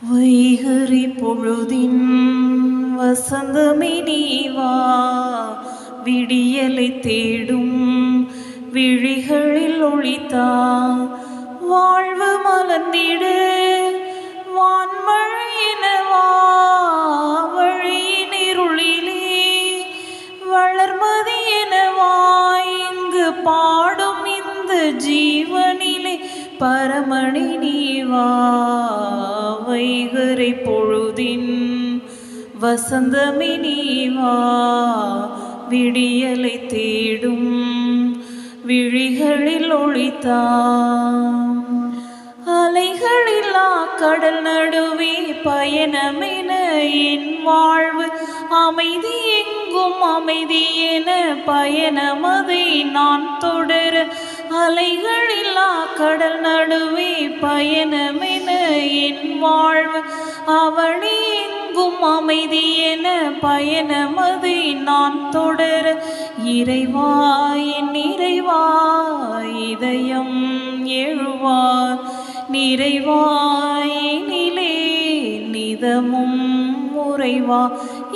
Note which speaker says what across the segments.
Speaker 1: வைகரி பொழுதின் வசந்தமே நீவா, விடியலை தேடும் விழிகளில் ஒளித்தா, வாழ்வு மலர்ந்திடு வான்மழையினவா, வழியின் இருளிலே வளர்மதி எனவா, இங்கு பாடும் இந்த ஜீவனிலே பரமணி நீவா. வைகரை பொழுதின் வசந்தமே நீவா, விடியலை தேடும் விழிகளில் ஒளித்தா, அலைகளில்லா கடல் நடுவே பயணமென என் வாழ்வு அமைதி எங்கும் அமைதி என பயணமதை நான் தொடர, அலைகளில்லா கடல் நடுவே பயணமென என் வாழ்வு அவனே எங்கும் அமைதி என பயணமதை நான் தொடர, இறைவா என் இறைவா இதயம் எழுவார், நிறைவாயினிலே நிதமும் உறைவா,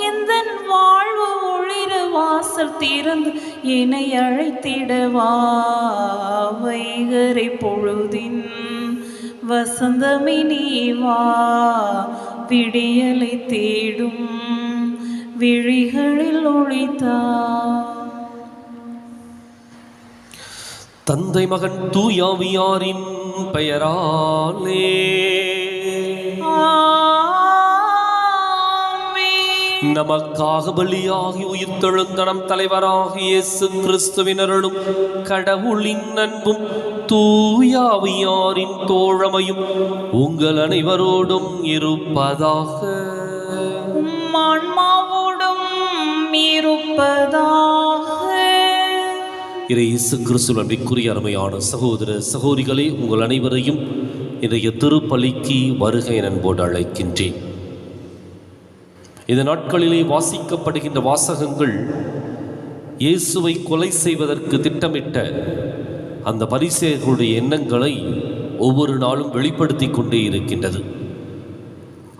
Speaker 1: எந்தன் வாழ்வு ஒளிர வாசல் திறந்து என்னை அழைத்திடவா. வைகரை பொழுதின் வசந்தமே நீவா, விடியலை தேடும் விழிகளில் ஒளித்தா.
Speaker 2: தந்தை மகன் தூயாவியாரின் பெயராலே நமக்காக பலியாகி உயிர்த்தெழுந்த நம் தலைவராகிய இயேசு கிறிஸ்துவின் அருளும் கடவுளின் அன்பும் தூயாவியாரின் தோழமையும் உங்கள் அனைவரோடும் இருப்பதாக.
Speaker 1: ஆன்மாவோடும் இருப்பதாக.
Speaker 2: இயேசு கிறிஸ்துவின் அன்பிற்குரிய அருமையான சகோதர சகோதரிகளே, உங்கள் அனைவரையும் இன்றைய திருப்பலிக்கு வருகை அன்போடு அழைக்கின்றேன். இந்த நாட்களிலே வாசிக்கப்படுகின்ற வாசகங்கள் இயேசுவை கொலை செய்வதற்கு திட்டமிட்ட அந்த பரிசேயர்களுடைய எண்ணங்களை ஒவ்வொரு நாளும் வெளிப்படுத்தி கொண்டே இருக்கின்றது.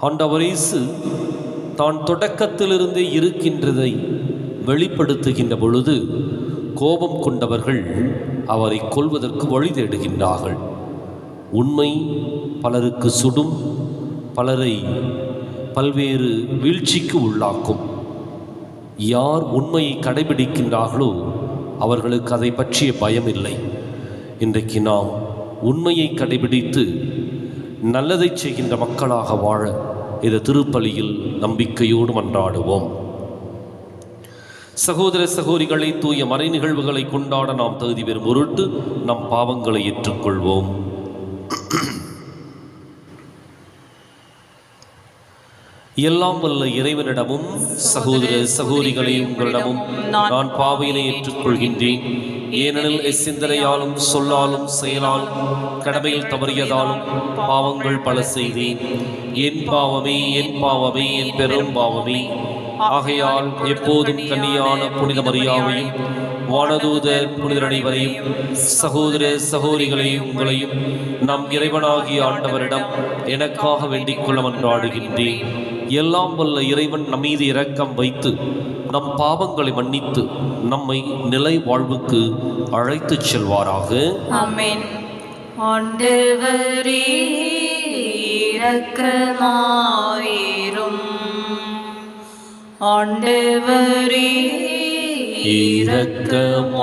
Speaker 2: ஆண்டவர் இயேசு தான் தொடக்கத்திலிருந்தே இருக்கின்றதை வெளிப்படுத்துகின்ற பொழுது கோபம் கொண்டவர்கள் அவரை கொல்வதற்கு வழி தேடுகின்றார்கள். உண்மை பலருக்கு சுடும், பலரை பல்வேறு வீழ்ச்சிக்கு உள்ளாக்கும். யார் உண்மையை கடைபிடிக்கின்றார்களோ அவர்களுக்கு அதை பற்றிய பயம் இல்லை. இன்றைக்கு நாம் உண்மையை கடைபிடித்து நல்லதை செய்கின்ற மக்களாக வாழ இந்த திருப்பலியில் நம்பிக்கையோடு மன்றாடுவோம். சகோதர சகோதரிகளை, தூய மறை நிகழ்வுகளை கொண்டாட நாம் தகுதி பெறும் பொருட்டு நம் பாவங்களை ஏற்றுக்கொள்வோம். எல்லாம் வல்ல இறைவனிடமும் சகோதர சகோதரிகளை உங்களிடமும் நான் பாவையினை ஏற்றுக்கொள்கின்றேன். ஏனெனில் சிந்தனையாலும் சொல்லாலும் செயலாலும் கடமையில் தவறியதாலும் பாவங்கள் பல செய்தேன். என் பாவமே என் பாவமே என் பெரும் பாவமே. ஆகையால் எப்போதும் கன்னியான புனித மரியாவையும் வானதூதர் புனிதர் அனைவரையும் சகோதர சகோதரிகளையும் உங்களையும் நம் இறைவனாகிய ஆண்டவரிடம் எனக்காக வேண்டிக் கொள்ள மன்றாடுகின்றேன். எல்லாம் வல்ல இறைவன் நம் மீது இரக்கம் வைத்து நம் பாவங்களை மன்னித்து நம்மை நிலை வாழ்வுக்கு அழைத்துச் செல்வாராக.
Speaker 1: ஆமென். ஆண்டவரே இரக்கமாயிரும். ஆண்டவரே
Speaker 2: இரக்கமாயிரும்.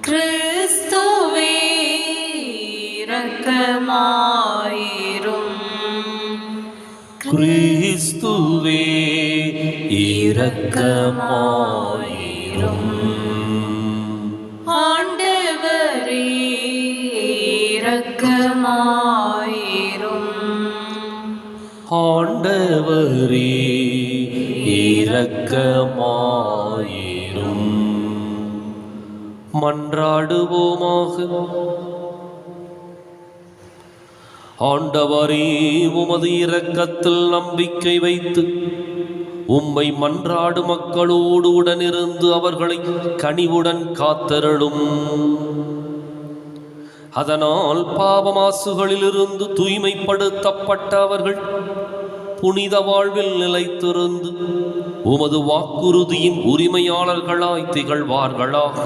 Speaker 1: கிறிஸ்துவே இரக்கமாயிரும்.
Speaker 2: கிறிஸ்துவே இரக்கமாயிரும்.
Speaker 1: ஆண்டவரே இரக்கமாயிரும்.
Speaker 2: ஆண்டவரே இரக்கமாயிரும். மன்றாடுவோமாக. ஆண்டவரே, உமது இரக்கத்தில் நம்பிக்கை வைத்து உம்மை மன்றாடு மக்களோடு உடனிருந்து அவர்களை கனிவுடன் காத்தருளும். அதனால் பாவமாசுகளிலிருந்து தூய்மைப்படுத்தப்பட்ட அவர்கள் புனித வாழ்வில் நிலைத்திருந்து உமது வாக்குறுதியின் உரிமையாளர்களாய் திகழ்வார்களாக.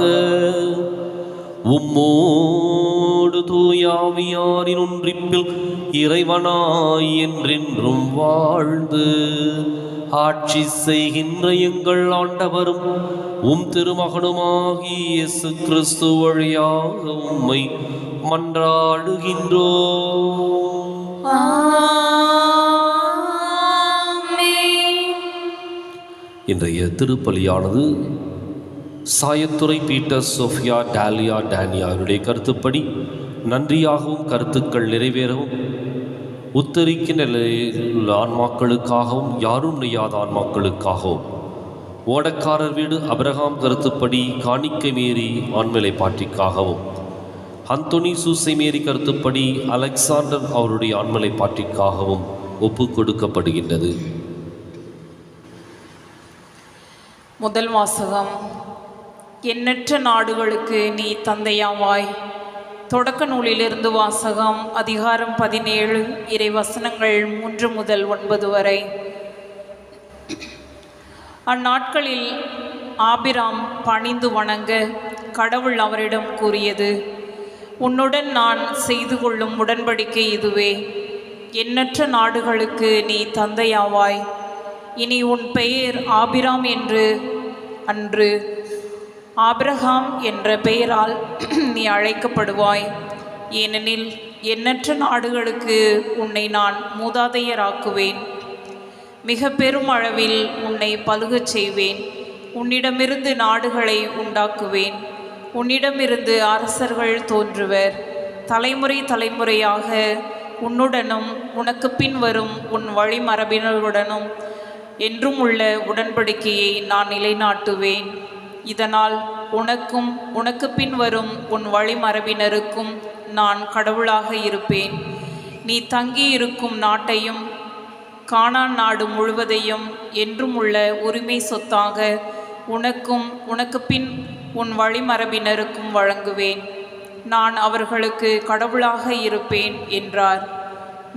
Speaker 2: உம்மோடு தூயாவியாரின் ஒன்றிப்பில் இறைவனாய் என்றென்றும் வாழ்ந்து ஆட்சி செய்கின்ற எங்கள் ஆண்டவரும் உம் திருமகனுமாகிய இயேசு கிறிஸ்து வழியாக உம்மை மன்றாடுகின்றோம். இன்றைய திருப்பலியானது சாயத்துறை பீட்டர் சோஃபியா டாலியா டேனியாருடைய கருத்துப்படி நன்றியாகவும் கருத்துக்கள் நிறைவேறவும் உத்தரிக்கின்ற ஆன்மாக்களுக்காகவும் யாரும் நெய்யாத ஆன்மாக்களுக்காகவும் ஓடக்காரர் வீடு அபிரகாம் கருத்துப்படி காணிக்கை மேரி ஆண்மலை பாட்டிக்காகவும் அந்தோனி சூசை மேரி கருத்துப்படி அலெக்சாண்டர் அவருடைய ஆண்மலை பாட்டிக்காகவும் ஒப்பு கொடுக்கப்படுகின்றது.
Speaker 1: முதல் வாசகம். எண்ணற்ற நாடுகளுக்கு நீ தந்தையாவாய். தொடக்க நூலிலிருந்து வாசகம். அதிகாரம் 17 இறை வசனங்கள் 3 முதல் 9 வரை. அந்நாட்களில் ஆபிராம் பணிந்து வணங்க கடவுள் அவரிடம் கூறியது, உன்னுடன் நான் செய்து கொள்ளும் உடன்படிக்கை இதுவே. எண்ணற்ற நாடுகளுக்கு நீ தந்தையாவாய். இனி உன் பெயர் ஆபிராம் என்று அன்று ஆபிரகாம் என்ற பெயரால் நீ அழைக்கப்படுவாய். ஏனெனில் எண்ணற்ற நாடுகளுக்கு உன்னை நான் மூதாதையராக்குவேன். மிக பெரும் அளவில் உன்னை பலுகச் செய்வேன். உன்னிடமிருந்து நாடுகளை உண்டாக்குவேன். உன்னிடமிருந்து அரசர்கள் தோன்றுவர். தலைமுறை தலைமுறையாக உன்னுடனும் உனக்கு பின் வரும் உன் வழிமரபினருடனும் என்றும் உள்ள உடன்படிக்கையை நான் நிலைநாட்டுவேன். இதனால் உனக்கும் உனக்கு பின் வரும் உன் வழிமரபினருக்கும் நான் கடவுளாக இருப்பேன். நீ தங்கியிருக்கும் நாட்டையும் கானான் நாடு முழுவதையும் என்றும் உள்ள உரிமை சொத்தாக உனக்கும் உனக்கு பின் உன் வழிமரபினருக்கும் வழங்குவேன். நான் அவர்களுக்கு கடவுளாக இருப்பேன் என்றார்.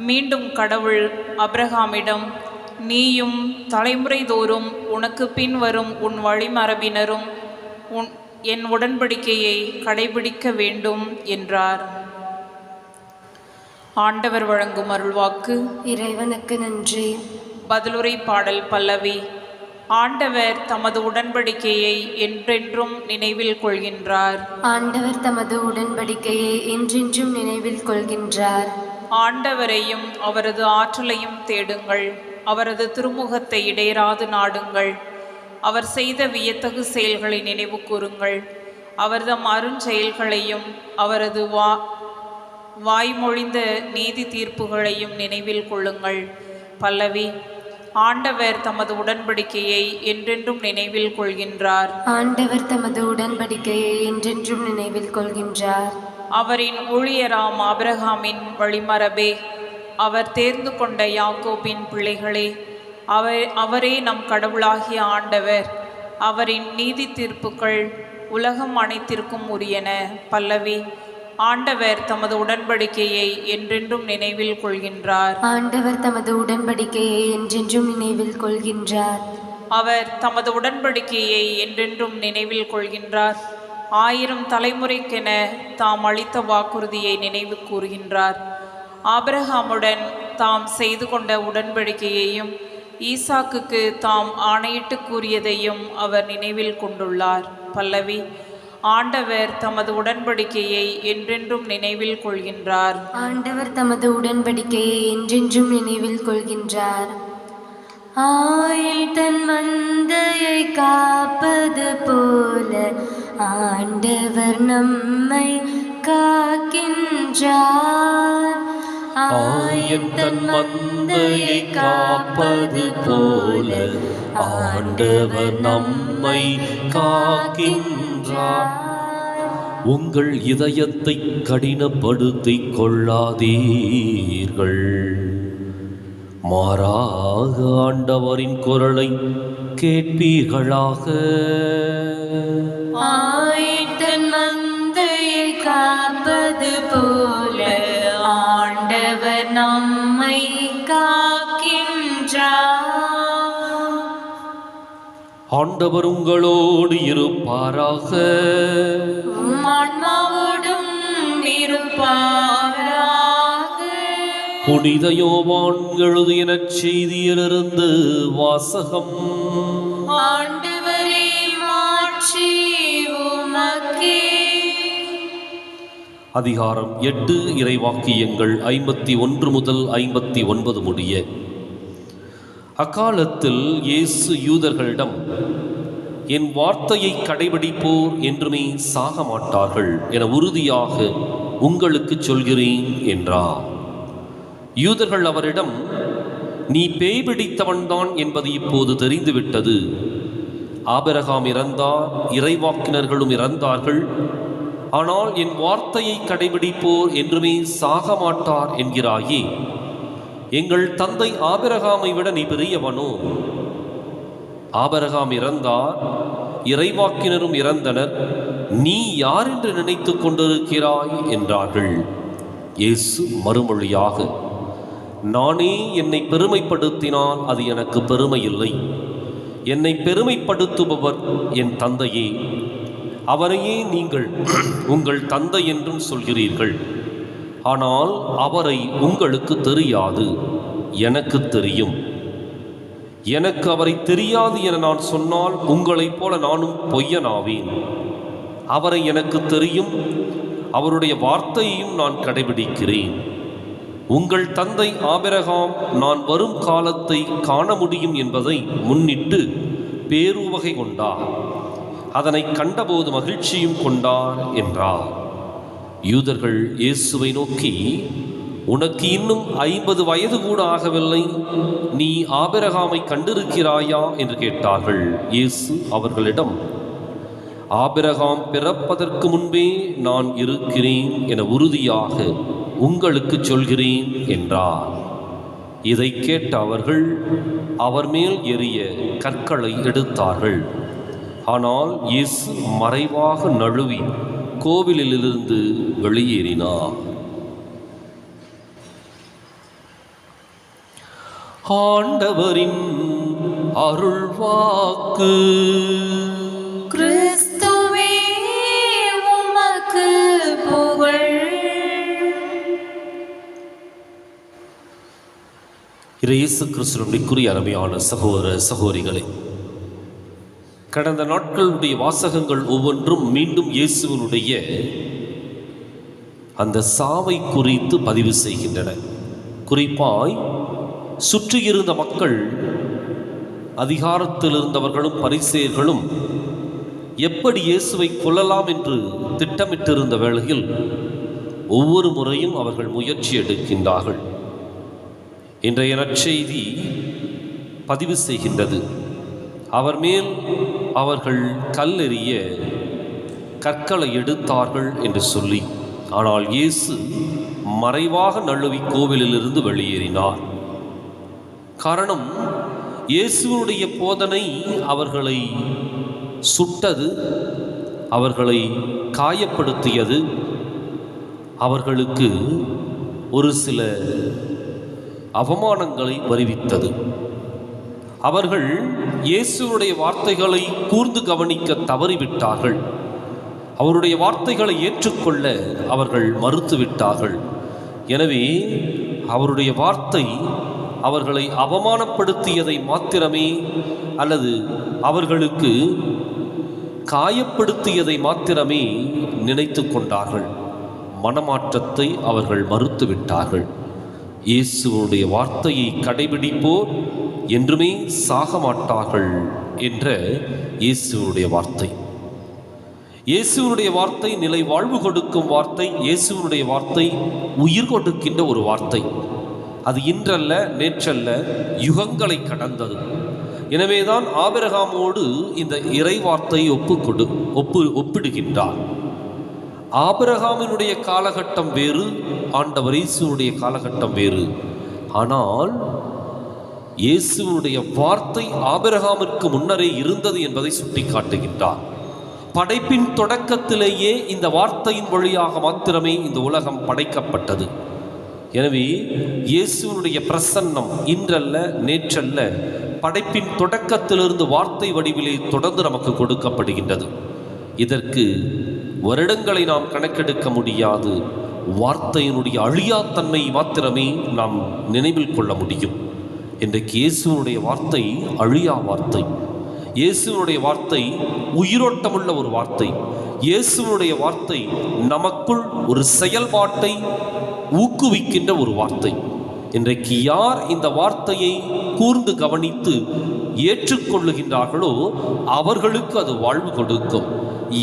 Speaker 1: மீண்டும் கடவுள் அபிரகாமிடம், நீயும் தலைமுறை தோறும் உனக்கு பின் வரும் உன் வழிமரபினரும் என் உடன்படிக்கையை கடைபிடிக்க வேண்டும் என்றார். ஆண்டவர் வழங்கும் அருள்வாக்கு.
Speaker 3: இறைவனுக்கு நன்றி.
Speaker 1: பதிலுரை பாடல் பல்லவி. ஆண்டவர் தமது உடன்படிக்கையை என்றென்றும் நினைவில் கொள்கின்றார்.
Speaker 3: ஆண்டவர் தமது உடன்படிக்கையை என்றென்றும் நினைவில் கொள்கின்றார்.
Speaker 1: ஆண்டவரையும் அவரது ஆற்றலையும் தேடுங்கள். அவரது திருமுகத்தை இடையராது நாடுங்கள். அவர் செய்த வியத்தகு செயல்களை நினைவு கூறுங்கள். அவர்தம் அருஞ்செயல்களையும் அவரது வாய்மொழிந்த நீதி தீர்ப்புகளையும் நினைவில் கொள்ளுங்கள். பல்லவி. ஆண்டவர் தமது உடன்படிக்கையை என்றென்றும் நினைவில் கொள்கின்றார்.
Speaker 3: ஆண்டவர் தமது உடன்படிக்கையை என்றென்றும் நினைவில் கொள்கின்றார்.
Speaker 1: அவரின் ஊழியராம் ஆபிரகாமின் வழிமரபே, அவர் தேர்ந்து கொண்ட யாக்கோபின் பிள்ளைகளே, அவரே நம் கடவுளாகிய ஆண்டவர். அவரின் நீதி தீர்ப்புகள் உலகம் அனைத்திற்கும் உரியன. பல்லவி. ஆண்டவர் தமது உடன்படிக்கையை என்றென்றும் நினைவில் கொள்கின்றார்.
Speaker 3: ஆண்டவர் தமது உடன்படிக்கையை என்றென்றும் நினைவில் கொள்கின்றார்.
Speaker 1: அவர் தமது உடன்படிக்கையை என்றென்றும் நினைவில் கொள்கின்றார். 1000 தலைமுறைக்கென தாம் அளித்த வாக்குறுதியை நினைவு கூறுகின்றார். ஆபிரகாமுடன் தாம் செய்து கொண்ட உடன்படிக்கையையும் ஈசாக்குக்கு தாம் ஆணையிட்டு கூறியதையும் அவர் நினைவில் கொண்டுள்ளார். பல்லவி. ஆண்டவர் தமது உடன்படிக்கையை என்றென்றும் நினைவில் கொள்கின்றார்.
Speaker 3: ஆண்டவர் தமது உடன்படிக்கையை என்றென்றும் நினைவில் கொள்கின்றார். ஆயில் தன் மந்தையை காப்பது போல ஆண்டவர் நம்மை காக்கின்றார்.
Speaker 2: ஆயன் தன் மந்தையை காப்பது போல ஆண்டவர் நம்மை காக்கின்றார். உங்கள் இதயத்தை கடினப்படுத்திக் கொள்ளாதீர்கள். மாறாக ஆண்டவரின் குரலை கேட்பீர்களாக.
Speaker 3: ஆயன் தன் மந்தையை காப்பது போல
Speaker 2: ஆண்டவர் உங்களோடு இருப்பாராக.
Speaker 3: உம் ஆன்மாவோடும் இருப்பாராக.
Speaker 2: புனித யோவான் எழுதிய நற்செய்தியிலிருந்து வாசகம்.
Speaker 3: ஆண்டவரே, மாட்சி உமக்கே.
Speaker 2: அதிகாரம் 8, இறைவாக்கியங்கள் 51 முதல் 59 முடிய. அக்காலத்தில் இயேசு யூதர்களிடம், என் வார்த்தையை கடைபிடிப்போர் என்றுமே சாக மாட்டார்கள் என உறுதியாக உங்களுக்கு சொல்கிறேன் என்றார். யூதர்கள் அவரிடம், நீ பேய் பிடித்தவன்தான் என்பது இப்போது தெரிந்துவிட்டது. ஆபிரகாம் இறந்தார், இறைவாக்கினர்களும் இறந்தார்கள். ஆனால் என் வார்த்தையை கடைபிடிப்போர் என்றுமே சாக மாட்டார் என்கிறாயே. எங்கள் தந்தை ஆபிரகாமை விட நீ பெரியவனோ? ஆபிரகாம் இறந்தார், இறைவாக்கினரும் இறந்தனர். நீ யார் என்று நினைத்து கொண்டிருக்கிறாய் என்றார்கள். இயேசு மறுமொழியாக, நானே என்னை பெருமைப்படுத்தினால் அது எனக்கு பெருமை இல்லை. என்னை பெருமைப்படுத்துபவர் என் தந்தையே. அவரையே நீங்கள் உங்கள் தந்தை என்றும் சொல்கிறீர்கள். ஆனால் அவரை உங்களுக்கு தெரியாது, எனக்கு தெரியும். எனக்கு அவரை தெரியாது என நான் சொன்னால் உங்களைப் போல நானும் பொய்யனாவேன். அவரை எனக்கு தெரியும், அவருடைய வார்த்தையையும் நான் கடைபிடிக்கிறேன். உங்கள் தந்தை ஆபிரகாம் நான் வரும் காலத்தை காண முடியும் என்பதை முன்னிட்டு பேருவகை கொண்டார். அதனை கண்டபோது மகிழ்ச்சியும் கொண்டார் என்றார். யூதர்கள் இயேசுவை நோக்கி, உனக்கு இன்னும் 50 வயது கூட ஆகவில்லை, நீ ஆபிரகாமை கண்டிருக்கிறாயா என்று கேட்டார்கள். இயேசு அவர்களிடம், ஆபிரகாம் பிறப்பதற்கு முன்பே நான் இருக்கிறேன் என உறுதியாக உங்களுக்கு சொல்கிறேன் என்றார். இதை கேட்ட அவர்கள் அவர் மேல் எறிய கற்களை எடுத்தார்கள். ஆனால் இயேசு மறைவாக நழுவி கோவிலிலிருந்து வெளியேறினார். ஆண்டவரின் அருள்வாக்கு.
Speaker 3: கிறிஸ்துவே, உமக்கு புகழ்.
Speaker 2: இயேசு கிறிஸ்துவிற்குரிய அருமையான சகோதர சகோதரிகளே, கடந்த நாட்களுடைய வாசகங்கள் ஒவ்வொன்றும் மீண்டும் இயேசுவினுடைய அந்த சாவை குறித்து பதிவு செய்கின்றன. குறிப்பாய் சுற்றியிருந்த மக்கள், அதிகாரத்தில் இருந்தவர்களும் பரிசேயர்களும் எப்படி இயேசுவை கொல்லலாம் என்று திட்டமிட்டிருந்த வேளையில் ஒவ்வொரு முறையும் அவர்கள் முயற்சி எடுக்கின்றார்கள். இன்றைய நற்செய்தி பதிவு செய்கின்றது, அவர் மேல் அவர்கள் கல்லெறிய கற்களை எடுத்தார்கள் என்று சொல்லி. ஆனால் இயேசு மறைவாக நழுவி கோவிலிலிருந்து வெளியேறினார். காரணம், இயேசுவுடைய போதனை அவர்களை சுட்டது, அவர்களை காயப்படுத்தியது, அவர்களுக்கு ஒரு சில அவமானங்களை வருவித்தது. அவர்கள் இயேசுவுடைய வார்த்தைகளை கூர்ந்து கவனிக்க தவறிவிட்டார்கள். அவருடைய வார்த்தைகளை ஏற்றுக்கொள்ள அவர்கள் மறுத்துவிட்டார்கள். எனவே அவருடைய வார்த்தை அவர்களை அவமானப்படுத்தியதை மாத்திரமே, அல்லது அவர்களுக்கு காயப்படுத்தியதை மாத்திரமே நினைத்து கொண்டார்கள். மனமாற்றத்தை அவர்கள் மறுத்துவிட்டார்கள். இயேசுவுடைய வார்த்தையை கடைபிடிப்போர் என்றுமே சாக மாட்டார்கள் என்ற இயேசுவுடைய வார்த்தை. இயேசுவுடைய வார்த்தை நிலை வாழ்வு கொடுக்கும் வார்த்தை. இயேசுவுடைய வார்த்தை உயிர் கொடுக்கின்ற ஒரு வார்த்தை. அது இன்றல்ல, நேற்றல்ல, யுகங்களை கடந்தது. எனவேதான் ஆபிரகாமோடு இந்த இறை வார்த்தையை ஒப்பிடுகின்றார். ஆபிரகாமினுடைய காலகட்டம் வேறு, ஆண்டவர் இயேசுவுடைய காலகட்டம் வேறு. ஆனால் இயேசுவுடைய வார்த்தை ஆபிரகாமிற்கு முன்னரே இருந்தது என்பதை சுட்டிக்காட்டுகின்றார். படைப்பின் தொடக்கத்திலேயே இந்த வார்த்தையின் வழியாக மாத்திரமே இந்த உலகம் படைக்கப்பட்டது. எனவே இயேசுவுடைய பிரசன்னம் இன்றல்ல, நேற்றல்ல, படைப்பின் தொடக்கத்திலிருந்து வார்த்தை வடிவிலே தொடர்ந்து நமக்கு கொடுக்கப்படுகின்றது. இதற்கு வருடங்களை நாம் கணக்கெடுக்க முடியாது. வார்த்தையினுடைய அழியாத்தன்மை மாத்திரமே நாம் நினைவில் கொள்ள முடியும். இன்றைக்கு இயேசுனுடைய வார்த்தை அழியா வார்த்தை. இயேசுனுடைய வார்த்தை உயிரோட்டமுள்ள ஒரு வார்த்தை. இயேசுனுடைய வார்த்தை நமக்குள் ஒரு செயல்பாட்டை ஊக்குவிக்கின்ற ஒரு வார்த்தை. இன்றைக்கு யார் இந்த வார்த்தையை கூர்ந்து கவனித்து ஏற்றுக்கொள்ளுகின்றார்களோ அவர்களுக்கு அது வாழ்வு கொடுக்கும்.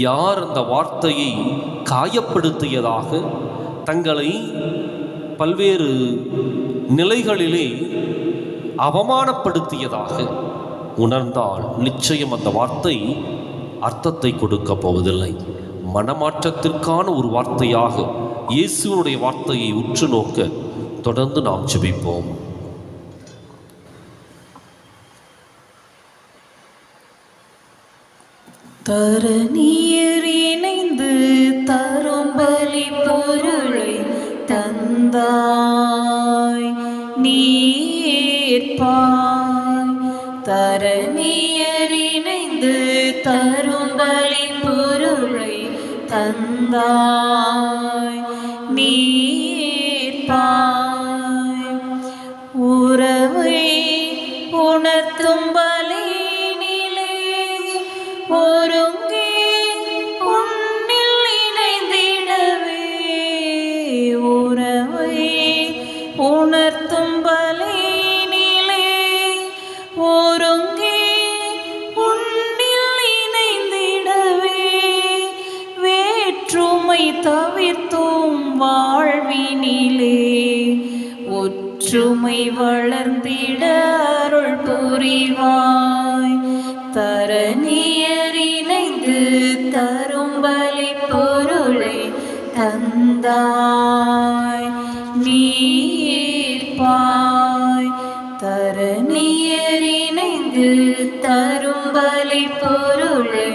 Speaker 2: யார் அந்த வார்த்தையை காயப்படுத்தியதாக, தங்களை பல்வேறு நிலைகளிலே அவமானப்படுத்தியதாக உணர்ந்தால் நிச்சயம் அந்த வார்த்தை அர்த்தத்தை கொடுக்க போவதில்லை. மனமாற்றத்திற்கான ஒரு வார்த்தையாக இயேசுனுடைய வார்த்தையை உற்று நோக்க தொடர்ந்து நாம் ஜெபிப்போம்.
Speaker 1: தரணியர் இணைந்து தரும் பலி பொருளை தந்தாய் நீர்ப்பாய். தரணியர் இணைந்து தரும் பலி பொருளை தந்தாய் நீர்ப்பாய். உறவை உணர்த்தும் பலியினிலே ஒருங்கே உன்னில் இணைந்திடவே. உறவை உணர்த்தும் பலியினிலே ஒருங்கே உன்னில் இணைந்திடவே. வேற்றுமை தவிர்த்தும் வாழ்வினிலே ஒற்றுமை வளர்ந்திட அருள் புரிவாய். தரணியர் இணைந்து தரும் பலி பொருளை தந்தாய் நீர்ப்பாய். தரணியர் இணைந்து தரும் பலி பொருளை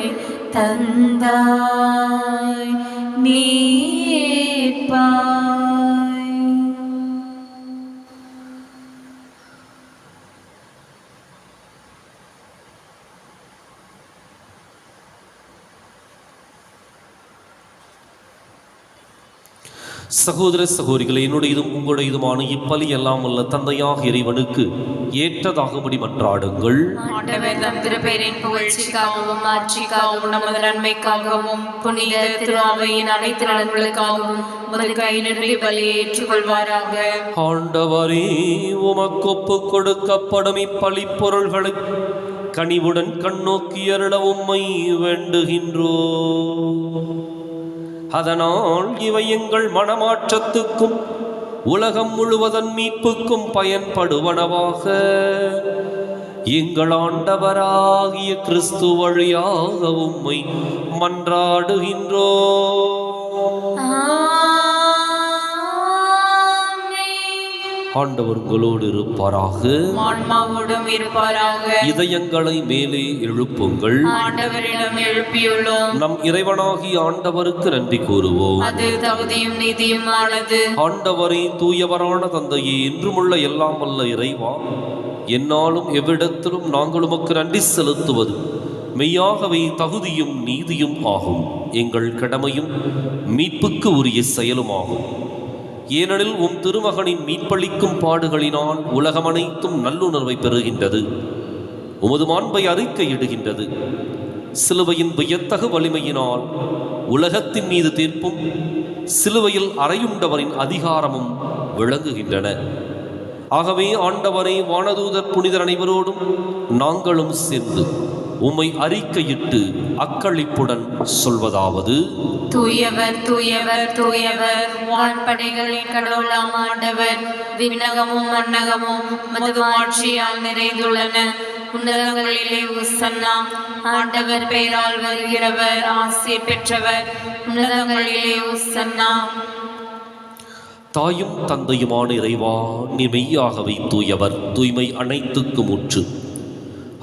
Speaker 1: தந்தாய் நீர்ப்பாய்.
Speaker 2: சகோதர சகோதரிகளை, என்னுடையதும் உங்களுடையதுமான இப்பலி எல்லாம் உள்ள தந்தையாக இறைவனுக்கு ஏற்றதாகும்படி மன்றாடுங்கள்.
Speaker 3: ஆண்டவர் தம் திருப்பெயரின் புகழ்ச்சிக்காகவும் ஆட்சிக்காகவும் நமது நன்மைக்காகவும் புனித திரு அவையின் அனைத்து நலன்களுக்காகவும் உமது கையிலிருந்து பலியை ஏற்றுக்கொள்வாராக.
Speaker 2: ஆண்டவரே, உமக்கொப்பு கொடுக்கப்படும் இப்பலி பொருள்களை கனிவுடன் கண்ணோக்கி அருள உம்மை வேண்டுகின்றோம். அதனால் இவை எங்கள் மனமாற்றத்துக்கும் உலகம் முழுவதன் மீட்புக்கும் பயன்படுவனவாக எங்கள் ஆண்டவராகிய கிறிஸ்து வழியாக உம்மை மன்றாடுகின்றோம். ஆண்டவர் உங்களோடு இருப்பாராக,
Speaker 1: ஆன்மாவோடும் இருப்பாராக.
Speaker 2: இதயங்களை மேலே எழுப்புங்கள்.
Speaker 1: ஆண்டவரிடம் எழுப்பியுள்ளோம்.
Speaker 2: நம் இறைவனாகிய ஆண்டவருக்கு நன்றி கூறுவோம்.
Speaker 1: அது தகுதியும் நீதியுமானது.
Speaker 2: ஆண்டவரே, தூயவரான தந்தையே, என்றுமுள்ள எல்லாம் வல்ல இறைவா, என்னாலும் எவ்விடத்திலும் நாங்கள் உமக்கு நன்றி செலுத்துவது மெய்யாகவே தகுதியும் நீதியும் ஆகும். எங்கள் கடமையும் மீட்புக்கு உரிய செயலுமாகும். ஏனெனில் உம் திருமகனின் மீட்பளிக்கும் பாடுகளினால் உலகம் அனைத்தும் நல்லுணர்வை பெறுகின்றது, உமது மாண்பை அறிக்கையிடுகின்றது. சிலுவையின் வியத்தகு வலிமையினால் உலகத்தின் மீது தீர்ப்பும் சிலுவையில் அறையுண்டவரின் அதிகாரமும் விளங்குகின்றன. ஆகவே ஆண்டவரே, வானதூதர் புனிதர் அனைவரோடும் நாங்களும் சேர்ந்து உம்மை அறிக்கையிட்டு அக்களிப்புடன் சொல்வதாவது:
Speaker 3: தூயவர் தூயவர் தூயவர், வான்படைகளின் கடவுளாம் ஆண்டவர், விண்ணகமும் மண்ணகமும் உமது ஆட்சியால் நிறைந்துள்ளன. உன்னதங்களிலே உசன்னா. ஆண்டவர் பெயரால் வருகிறவர் ஆசி பெற்றவர். உன்னதங்களிலே உசன்னா.
Speaker 2: தாயும் தந்தையுமான இறைவா, நீ மெய்யாகவே தூயவர், தூய்மை அனைத்துக்கும் ஊற்று.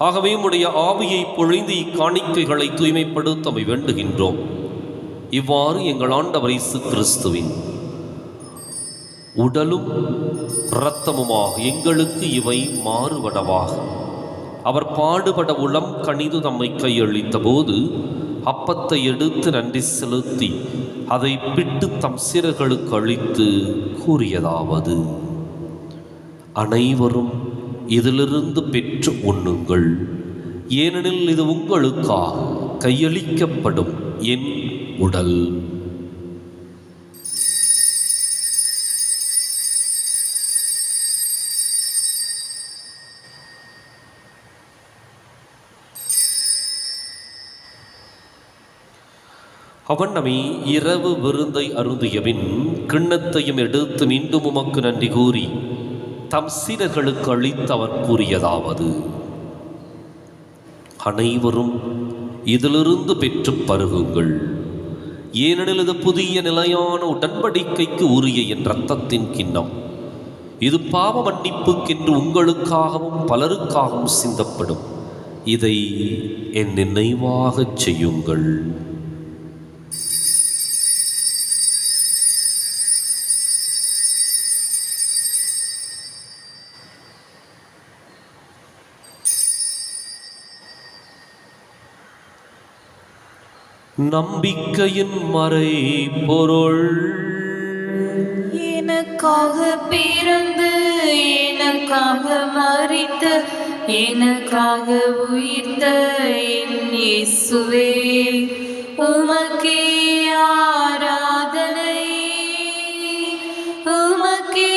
Speaker 2: ஆகவே உம்முடைய ஆவியை பொழிந்து இக்காணிக்கைகளை தூய்மைப்படுத்த வேண்டுகின்றோம். இவ்வாறு எங்கள் ஆண்டவர் இயேசு கிறிஸ்துவின் உடலும் இரத்தமுமாக எங்களுக்கு இவை மாறுவனவாக. அவர் பாடுபட உளம் கனிது தம்மை கையளித்த போது அப்பத்தை எடுத்து நன்றி செலுத்தி அதை பிட்டு தம் சீடர்களுக்கு அளித்து கூறியதாவது: அனைவரும் இதிலிருந்து பெற்று உண்ணுங்கள், ஏனெனில் இது உங்களுக்காக கையளிக்கப்படும் என் உடல். அவனமே இரவு விருந்தை அருந்தியபின் கிண்ணத்தையும் எடுத்து மீண்டும் உமக்கு நன்றி கூறி தம் சீடர்களுக்கு அளித்து அவர் கூறியதாவது: அனைவரும் இதிலிருந்து பெற்று பருகுங்கள், ஏனெனில் இது புதிய நிலையான உடன்படிக்கைக்கு உரிய என் இரத்தத்தின் கிண்ணம். இது பாவ மன்னிப்புக்கென்று உங்களுக்காகவும் பலருக்காகவும் சிந்தப்படும். இதை என் நினைவாகச் செய்யுங்கள். நம்பிக்கையின் மறை பொருள்.
Speaker 3: எனக்காக பிறந்து எனக்காக மரித்த எனக்காக உயிர்த்த என் இயேசுவே, உமக்கே ஆராதனை, உமக்கே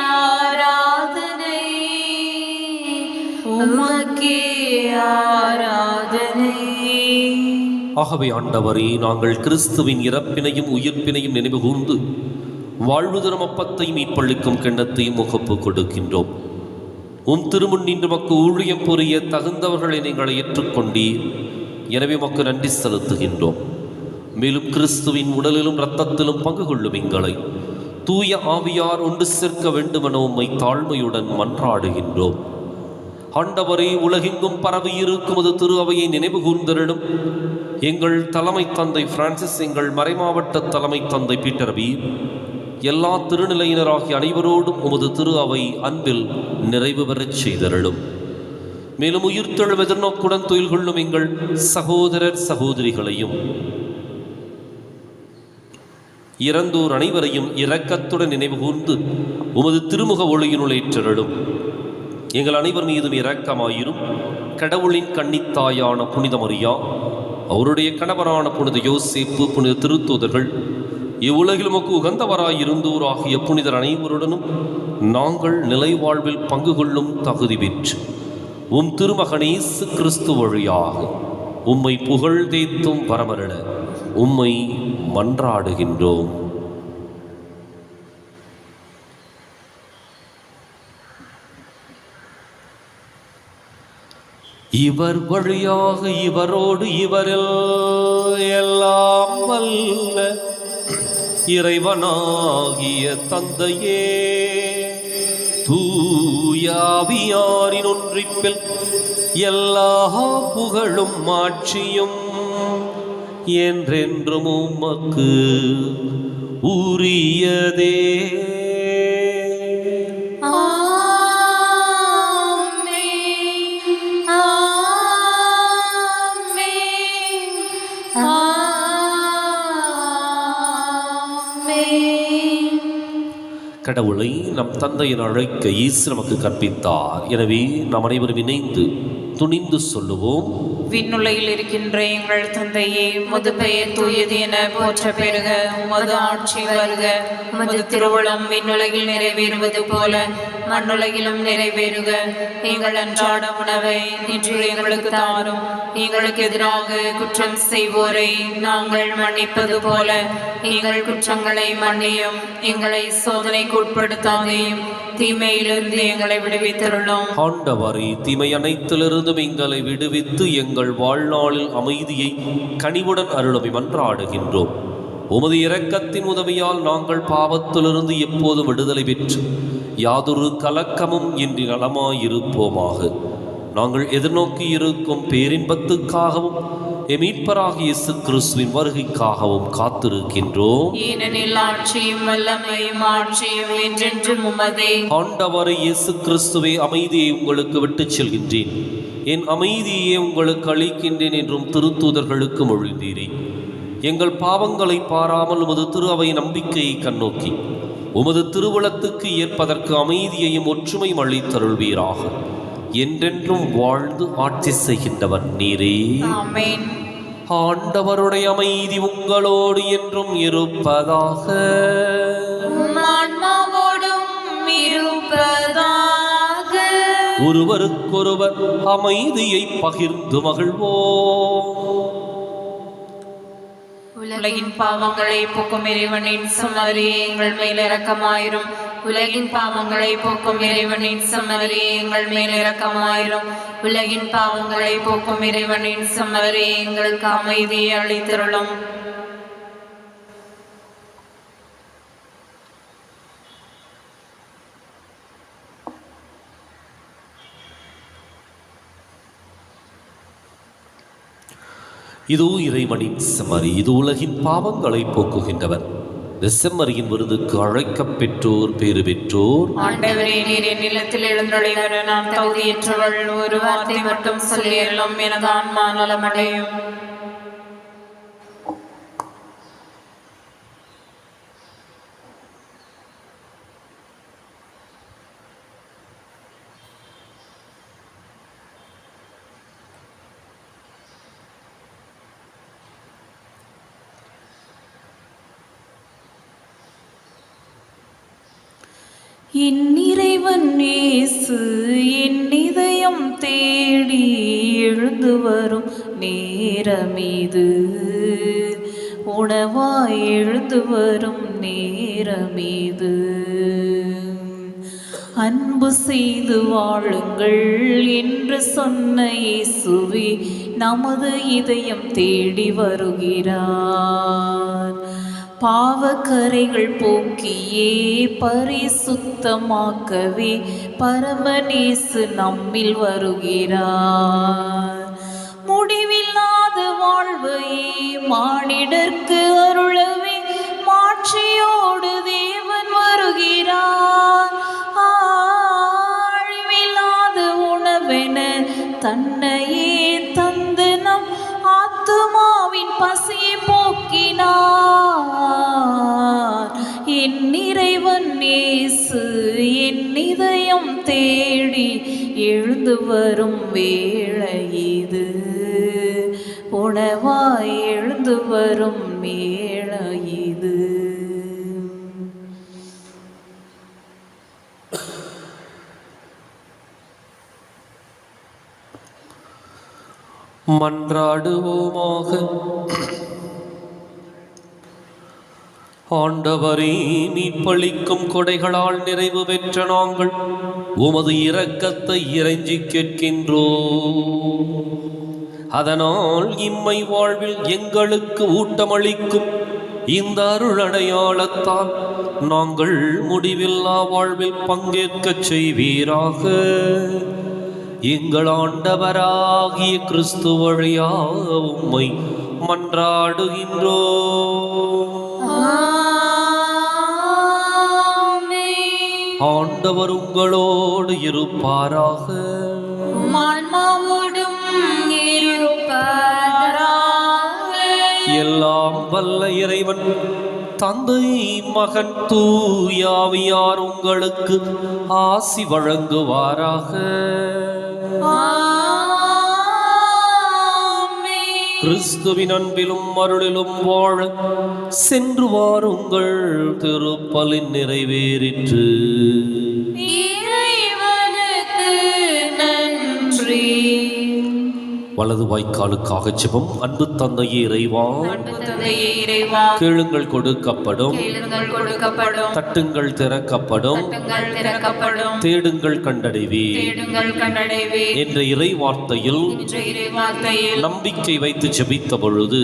Speaker 3: ஆராதனை, உமக்கே ஆராதனை.
Speaker 2: ஆகவே ஆண்டவரே, நாங்கள் கிறிஸ்துவின் இறப்பினையும் உயிர்ப்பினையும் நினைவு கூர்ந்து வாழ்வு தரும் அப்பத்தையும் மீட்பளிக்கும் கிண்ணத்தையும் முகப்பு கொடுக்கின்றோம். உம் திருமுன் நின்று மக்கு ஊழியம் புரிய தகுந்தவர்களை நீங்கள் ஏற்றுக்கொண்டீர். எனவே மக்கு நன்றி செலுத்துகின்றோம். மேலும் கிறிஸ்துவின் உடலிலும் இரத்தத்திலும் பங்கு கொள்ளும் எங்களை தூய ஆவியார் ஒன்று சேர்க்க வேண்டுமென உம்மை தாழ்மையுடன் மன்றாடுகின்றோம். ஆண்டவரே, உலகெங்கும் பரவி இருக்கும் அது திரு அவையை நினைவு கூர்ந்தருளும். எங்கள் தலைமை தந்தை பிரான்சிஸ், எங்கள் மறைமாவட்ட தலைமை தந்தை பீட்டர் பி, எல்லா திருநிலையினராகிய அனைவரோடும் உமது திரு அவை அன்பில் நிறைவு பெறச் செய்தருளும். மேலும் உயிர்த்தெழும் எதிர்நோக்குடன் துயில் கொள்ளும் எங்கள் சகோதரர் சகோதரிகளையும் இறந்தோர் அனைவரையும் இரக்கத்துடன் நினைவு கூர்ந்து உமது திருமுக ஒளியினுள் ஏற்றருளும். எங்கள் அனைவர் மீதும் இரக்கமாயிரும். கடவுளின் கன்னித்தாயான புனித மரியா, அவருடைய கணவரான புனித யோசேப்பு, புனித திருத்தூதர்கள், இவ்வுலகில் உமக்கு உகந்தவராயிருந்தோர் ஆகிய புனிதர் அனைவருடனும் நாங்கள் நிலை வாழ்வில் பங்கு கொள்ளும் தகுதி பெற்று உம் திருமகனேசு கிறிஸ்து வழியாக உம்மை புகழ்ந்தேத்தும் வரமருள உம்மை மன்றாடுகின்றோம். இவர் வழியாக இவரோடு இவரில் எல்லாம் வல்ல இறைவனாகிய தந்தையே, தூயாவியாரின் ஒன்றிப்பில் எல்லா புகழும் மாட்சியும் என்றென்றும் உமக்கு உரியதே. கடவுளை நம் தந்தையின் அழைக்க இயேசு நமக்கு கற்பித்தார். எனவே நாம் அனைவரும் இணைந்து துணிந்து சொல்லுவோம்:
Speaker 1: விண்ணுலகில் இருக்கின்ற எங்கள் தந்தையே, உமது பெயர் தூயது என போற்ற பெறுக. உமது ஆட்சி வருக. உமது திருவுளம் விண்ணுலகில் நிறைவேறுவது போல மண்ணுலகிலும் நிறைவேறுக. எங்கள் அன்றாட உணவை இன்று எங்களுக்கு தாரும். எங்களுக்கு எதிராக குற்றம் செய்வோரை நாங்கள் மன்னிப்பது போல எங்கள் குற்றங்களை மன்னியும். எங்களை சோதனைக்கு உட்படுத்தாதையும் தீமையிலிருந்து எங்களை விடுவித்தருளும்.
Speaker 2: ஆண்டவரே, தீமை அனைத்திலிருந்தும் எங்களை விடுவித்து எங்கள் வாழ்நாளில் அமைதியை கனிவுடன் அருளவை மன்றாடுகின்றோம். உமது இரக்கத்தின் உதவியால் நாங்கள் பாவத்திலிருந்து எப்போதும் விடுதலை பெற்று யாதொரு கலக்கமும் இன்றி நலமாயிருப்போமாக. நாங்கள் எதிர்நோக்கி இருக்கும் பேரின்பத்துக்காகவும் மீட்பராகிய இயேசு கிறிஸ்துவின் வருகைக்காகவும் காத்திருக்கின்றோம்.
Speaker 1: ஏனெனில் ஆட்சியும் வல்லமையும் ஆட்சியும் என்றென்றும் உமதே.
Speaker 2: ஆண்டவரே இயேசு கிறிஸ்துவே, அமைதியை உங்களுக்கு விட்டுச் செல்கின்றேன், என் அமைதியே உங்களுக்கு அளிக்கின்றேன் என்றும் திருத்தூதர்களுக்கு மொழிந்தீரே. எங்கள் பாவங்களை பாராமல் உமது திரு அவை நம்பிக்கையை கண்ணோக்கி உமது திருவுளத்துக்கு ஏற்பதற்கு அமைதியையும் ஒற்றுமையும் அளித்தருள்வீராக. என்றென்றும் வாழ்ந்து ஆட்சி செய்கின்றவர் நீரே.
Speaker 1: ஆமென்.
Speaker 2: ஆண்டவருடைய அமைதி உங்களோடு என்றும் இருப்பதாக.
Speaker 1: உம் ஆன்மாவோடும் இருப்பதாக.
Speaker 2: ஒருவருக்கொருவர் அமைதியை பகிர்ந்து மகிழ்வோம்.
Speaker 1: உலகின் பாவங்களை போக்கும் இறைவனின் சமரியே எங்கள் மேல் இரக்கமாயிரும். உலகின் பாவங்களை போக்கும் இறைவனின் சமரியே எங்கள் மேல் இரக்கமாயிரும். உலகின் பாவங்களை போக்கும் இறைவனின் சமரியே எங்களுக்கு அமைதியை அளித்தருளும்.
Speaker 2: இதோ இறைவனின் செம்மறி, இது உலகின் பாவங்களை போக்குகின்றவர். செம்மறியின் விருதுக்கு அழைக்கப் பெற்றோர் பேறு பெற்றோர்.
Speaker 1: ஆண்டவரே, நீர் என் நிலத்தில் எழுந்தொழிவர நான் தகுதியற்றவள். ஒரு வார்த்தை மட்டும் சொல்லியறலும் எனது ஆன்மா நலமடையும்.
Speaker 3: என் இறைவன் இயேசு என் இதயம் தேடி எழுந்து வரும் நேரமீது, உணவாய் எழுந்து வரும் நேரமீது. அன்பு செய்து வாழுங்கள் என்று சொன்ன இயேசுவே நமது இதயம் தேடி வருகிறார். பாவக்கரைகள் போக்கியே பரிசுத்தமாக்கவே பரமநேசு நம்மில் வருகிறார். முடிவில்லாத வாழ்வையே மானிடர்க்கு அருளவே மாட்சியோடு தேவன் வருகிறார். ஆழ்வில்லாத உணவென தன்னையே தந்து நம் ஆத்துமாவின் பசியை போக்கினார். என் இறைவன் இயேசு என் இதயம் தேடி எழுந்து வரும் வேளை இது, உணவாய் எழுந்து வரும் வேளை இது.
Speaker 2: மன்றாடுவோமாக. ஆண்டவரே, மீட்பளிக்கும் கொடைகளால் நிறைவு பெற்ற நாங்கள் உமது இரக்கத்தை இறைஞ்சி கேட்கின்றோம். அதனால் இம்மை வாழ்வில் எங்களுக்கு ஊட்டமளிக்கும் இந்த அருள் அடையாளத்தால் நாங்கள் முடிவில்லா வாழ்வில் பங்கேற்கச் செய்வீராக. எங்கள் ஆண்டவராகிய கிறிஸ்து வழியாக உம்மை மன்றாடுகின்றோம். ஆண்டவர் உங்களோடு இருப்பாராக. எல்லாம் வல்ல இறைவன் தந்தை, மகன், தூயாவியார் உங்களுக்கு ஆசி வழங்குவாராக. கிறிஸ்துவின் அன்பிலும் அருளிலும் வாழ சென்று வாருங்கள். திருப்பலின் நிறைவேறிற்று. வலது வாய்க்காலுக்காக ஜெபம். அன்பு தந்தையே இறைவா, கேளுங்கள் கொடுக்கப்படும், தட்டுங்கள் திறக்கப்படும், தேடுங்கள் கண்டடைவே என்ற இறை வார்த்தையில் நம்பிக்கை வைத்து ஜெபித்த பொழுது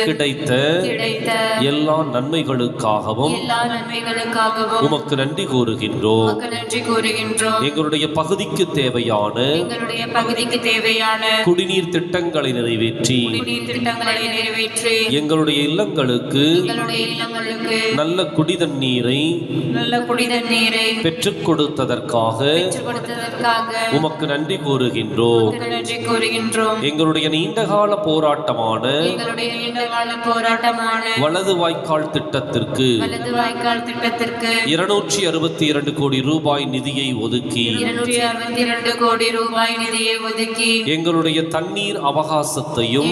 Speaker 2: கிடைத்த எல்லா நன்மைகளுக்காகவும் உமக்கு நன்றி கூறுகின்றோம். எங்களுடைய பகுதிக்கு தேவையான
Speaker 1: வாழ்க்கைக்கு தேவையான
Speaker 2: குடிநீர் திட்டங்களை நிறைவேற்றி
Speaker 1: குடிநீர் திட்டங்களை நிறைவேற்றி
Speaker 2: எங்களுடைய இல்லங்களுக்கு நல்ல குடிதண்ணீரை பெற்றுக் கொடுத்ததற்காக உமக்கு நன்றி கூறுகின்றோம். எங்களுடைய நீண்டகால போராட்டமான வலது வாய்க்கால் திட்டத்திற்கு 262 கோடி ரூபாய் நிதியை ஒதுக்கி எங்களுடைய தண்ணீர் அவகாசத்தையும்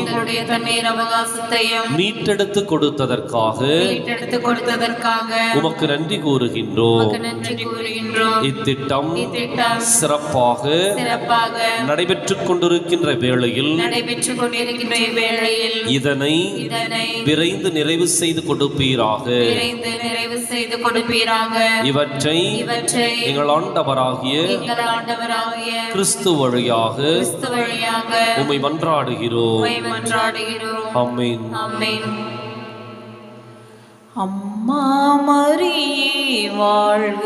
Speaker 2: மீட்டெடுத்து கொடுத்ததற்காக உமக்கு நன்றி கூறுகின்றோம். இத்திட்டம் சிறப்பாக நடைபெற்றுக் கொண்டிருக்கின்ற வேளையில் இதனை விரைந்து நிறைவு செய்து கொடுப்பீராக. இவற்றை எங்கள் ஆண்டவராகிய கிறிஸ்து வழியாக உம்மை மன்றாடுகிறோம். ஆமென்.
Speaker 1: அம்மா மரியே வாழ்க,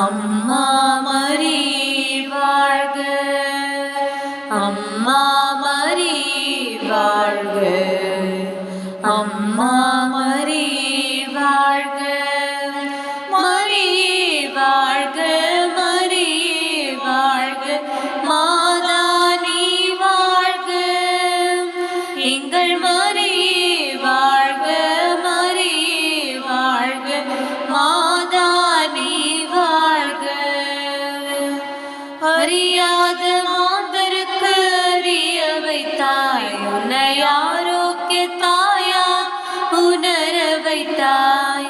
Speaker 1: அம்மா மரியே வாழ்க, அம்மா மரியே வாழ்க, அம்மா மரியே வாழ்க, மரியே வாழ்க, மரியே வாழ்க, மாதா நீ வாழ்க, எங்கள் மரியே வாழ்க, மரியே வாழ்க, மாதா நீ வாழ்க. அறியாத மாந்தருக்கு அறிய வைத்தாய், உன்னை ஆரோக்கிய தாயா உணர வைத்தாய்.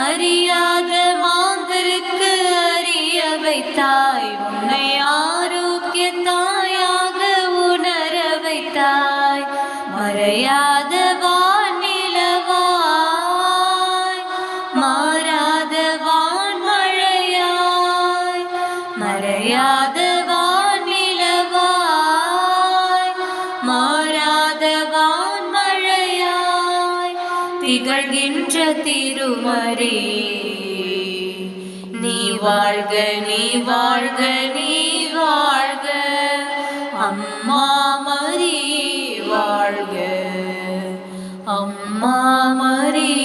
Speaker 1: அறியாத மாந்தருக்கு அறிய வைத்தாய், உன்னை ஆரோக்கிய தாயாக உணர வைத்தாய். மறையாத வானிலவாய், மாறாத வான்மழையாய், மறையாத வானிலவாய், மாறாத வான்மழையாய் திகழ்கின்ற திருமறி நீ வாழ்க, நீ வாழ்க, நீ வாழ்க, அம்மா மரியே வாழ்க, அம்மா மரியே